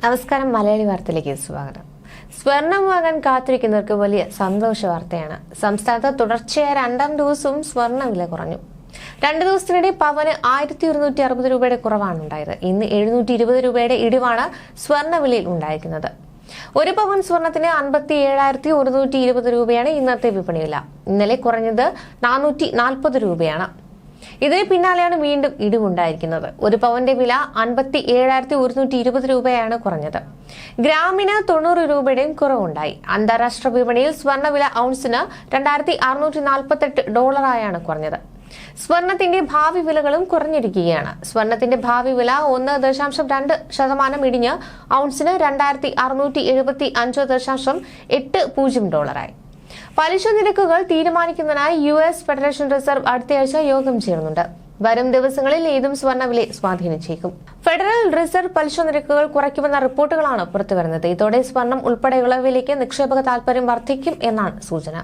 നമസ്കാരം. മലയാളി വാർത്തയിലേക്ക് സ്വാഗതം. സ്വർണം വാങ്ങാൻ കാത്തിരിക്കുന്നവർക്ക് വലിയ സന്തോഷ വാർത്തയാണ്. സംസ്ഥാനത്ത് തുടർച്ചയായ രണ്ടാം ദിവസവും സ്വർണ്ണ വില കുറഞ്ഞു. 2 ദിവസത്തിനിടെ പവന് 1160 രൂപയുടെ കുറവാണ് ഉണ്ടായത്. ഇന്ന് 720 രൂപയുടെ ഇടിവാണ് സ്വർണ്ണ വിലയിൽ ഉണ്ടായിരിക്കുന്നത്. ഒരു പവൻ സ്വർണത്തിന് 57,120 രൂപയാണ് ഇന്നത്തെ വിപണി വില. ഇന്നലെ കുറഞ്ഞത് 440 രൂപയാണ്. ഇതിന് പിന്നാലെയാണ് വീണ്ടും ഇടിവുണ്ടായിരിക്കുന്നത്. ഒരു പവന്റെ വില 57,120 രൂപയാണ് കുറഞ്ഞത്. ഗ്രാമിന് 90 രൂപയുടെയും കുറവുണ്ടായി. അന്താരാഷ്ട്ര വിപണിയിൽ സ്വർണ്ണ വില ഔൺസിന് $2,648 കുറഞ്ഞത്. സ്വർണത്തിന്റെ ഭാവി വിലകളും കുറഞ്ഞിരിക്കുകയാണ്. സ്വർണത്തിന്റെ ഭാവി വില 1.2% ഇടിഞ്ഞ് ഔൺസിന് $2,675.80 പലിശ നിരക്കുകൾ തീരുമാനിക്കുന്നതിനായി US ഫെഡറേഷൻ റിസർവ് അടുത്തയാഴ്ച യോഗം ചേരുന്നുണ്ട്. വരും ദിവസങ്ങളിൽ ഏതും സ്വർണ്ണവില സ്വാധീനിച്ചേക്കും. ഫെഡറൽ റിസർവ് പലിശ നിരക്കുകൾ കുറയ്ക്കുമെന്ന റിപ്പോർട്ടുകളാണ് പുറത്തുവരുന്നത്. ഇതോടെ സ്വർണം ഉൾപ്പെടെയുള്ളവയിലേക്ക് നിക്ഷേപക താൽപര്യം വർദ്ധിക്കും എന്നാണ് സൂചന.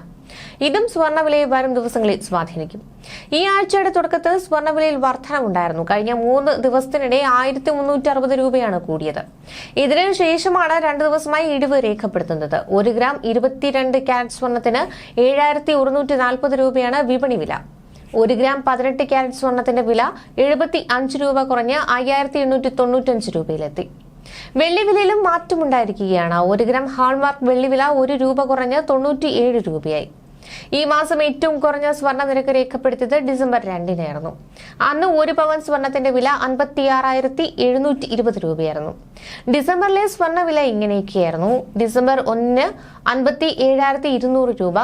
ഇതും സ്വർണ്ണവിലയെ വരും ദിവസങ്ങളിൽ സ്വാധീനിക്കും. ഈ ആഴ്ചയുടെ തുടക്കത്തിൽ സ്വർണ്ണവിലയിൽ വർധനവുണ്ടായിരുന്നു. കഴിഞ്ഞ 3 ദിവസത്തിനിടെ 1360 രൂപയാണ് കൂടിയത്. ഇതിനു ശേഷമാണ് 2 ദിവസമായി ഇടിവ് രേഖപ്പെടുത്തുന്നത്. 1 ഗ്രാം 22 കാരറ്റ് സ്വർണത്തിന് 7140 രൂപയാണ് വിപണി വില. 1 ഗ്രാം 18 കാരറ്റ് സ്വർണത്തിന്റെ വില 75 രൂപ കുറഞ്ഞ് 5895 രൂപയിലെത്തി. വെള്ളി വിലയിലും മാറ്റമുണ്ടായിരിക്കുകയാണ്. 1 ഗ്രാം ഹാൾമാർക്ക് വെള്ളി വില 1 രൂപ കുറഞ്ഞ് 97 രൂപയായി. ഈ മാസം ഏറ്റവും കുറഞ്ഞ സ്വർണ്ണ നിരക്ക് രേഖപ്പെടുത്തിയത് ഡിസംബർ 2-നായിരുന്നു. അന്ന് 1 പവൻ സ്വർണത്തിന്റെ വില 56,720 രൂപയായിരുന്നു. ഡിസംബറിലെ സ്വർണ്ണ വില ഇങ്ങനെയൊക്കെയായിരുന്നു. ഡിസംബർ 1-ന് 57,200 രൂപ,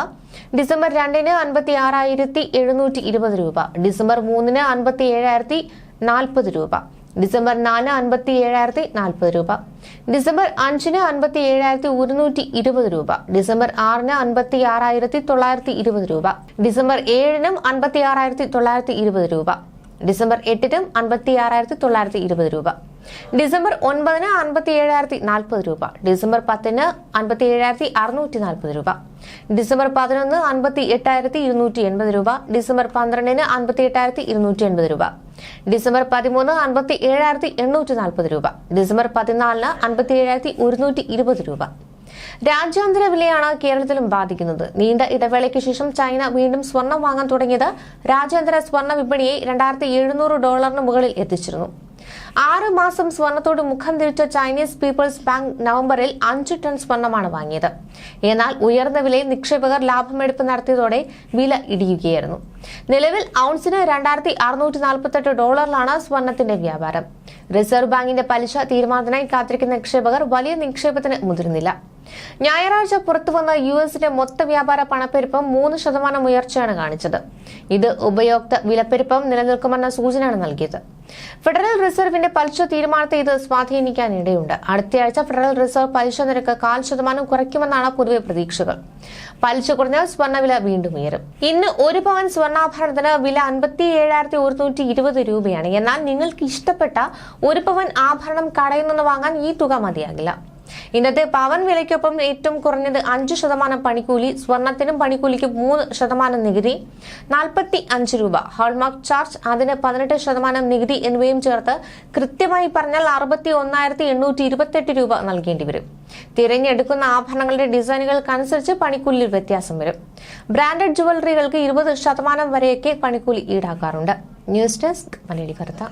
ഡിസംബർ 2-ന് 56,720 രൂപ, ഡിസംബർ 3-ന് 57,040 രൂപ, ഡിസംബർ 4-ന് 57,040 രൂപ, ഡിസംബർ 5-ന് 57,120 രൂപ, ഡിസംബർ 6-ന് 56,920 രൂപ, ഡിസംബർ 7-നും 56,920 രൂപ, ഡിസംബർ 8-നും 56,920 രൂപ, ഡിസംബർ 9-ന് 57,040 രൂപ, ഡിസംബർ 10-ന് 57,640 രൂപ, ഡിസംബർ 11-ന് 58,280 രൂപ, ഡിസംബർ 12-ന് 58,280 രൂപ, ഡിസംബർ 13-ന് 57,840 രൂപ, ഡിസംബർ 14-ന് 57,120 രൂപ. രാജ്യാന്തര വിലയാണ് കേരളത്തിലും ബാധിക്കുന്നത്. നീണ്ട ഇടവേളയ്ക്ക് ശേഷം ചൈന വീണ്ടും സ്വർണം വാങ്ങാൻ തുടങ്ങിയത് രാജ്യാന്തര സ്വർണ്ണ വിപണിയെ $2,700 മുകളിൽ എത്തിച്ചിരുന്നു. 6 മാസം സ്വർണത്തോട് മുഖം തിരിച്ച ചൈനീസ് പീപ്പിൾസ് ബാങ്ക് നവംബറിൽ 5 ടൺ സ്വർണമാണ് വാങ്ങിയത്. എന്നാൽ ഉയർന്ന വിലയിൽ നിക്ഷേപകർ ലാഭമെടുപ്പ് നടത്തിയതോടെ വില ഇടിയുകയായിരുന്നു. നിലവിൽ ഔൺസിന് $2,648 സ്വർണത്തിന്റെ വ്യാപാരം. റിസർവ് ബാങ്കിന്റെ പലിശ തീരുമാനത്തിനായി കാത്തിരിക്കുന്ന നിക്ഷേപകർ വലിയ നിക്ഷേപത്തിന് മുതിരുന്നില്ല. ഞായറാഴ്ച പുറത്തുവന്ന US-ന്റെ മൊത്ത വ്യാപാര പണപ്പെരുപ്പം 3% ഉയർച്ചയാണ് കാണിച്ചത്. ഇത് ഉപയോക്തൃ വിലപ്പെരുപ്പം നിലനിൽക്കുമെന്ന സൂചനയാണ് നൽകിയത്. ഫെഡറൽ റിസർവിന്റെ പലിശ തീരുമാനത്തെ ഇത് സ്വാധീനിക്കാനിടയുണ്ട്. അടുത്തയാഴ്ച ഫെഡറൽ റിസർവ് പലിശ നിരക്ക് 0.5% കുറയ്ക്കുമെന്നാണ് പൊതുവെ പ്രതീക്ഷകൾ. പലിശ കുറഞ്ഞാൽ സ്വർണ്ണവില വീണ്ടും ഉയരും. ഇന്ന് 1 പവൻ സ്വർണ്ണാഭരണത്തിന് വില 57,120 രൂപയാണ്. എന്നാൽ നിങ്ങൾക്ക് ഇഷ്ടപ്പെട്ട 1 പവൻ ആഭരണം കടയിൽ നിന്ന് വാങ്ങാൻ ഈ തുക മതിയാകില്ല. ഇന്നത്തെ പവൻ വിലയ്ക്കൊപ്പം ഏറ്റവും കുറഞ്ഞത് 5% പണിക്കൂലി, സ്വർണത്തിനും പണിക്കൂലിക്കും 3% നികുതി, 45 രൂപ ഹാൾമാർക്ക് ചാർജ്, അതിന് 18% നികുതി എന്നിവയും ചേർത്ത് കൃത്യമായി പറഞ്ഞാൽ 61,828 രൂപ നൽകേണ്ടി വരും. തിരഞ്ഞെടുക്കുന്ന ആഭരണങ്ങളുടെ ഡിസൈനുകൾക്കനുസരിച്ച് പണിക്കൂലിയിൽ വ്യത്യാസം വരും. ബ്രാൻഡഡ് ജുവലറികൾക്ക് 20% വരെയൊക്കെ പണിക്കൂലി ഈടാക്കാറുണ്ട്. ന്യൂസ് ഡെസ്ക് മലയാളി വാർത്ത.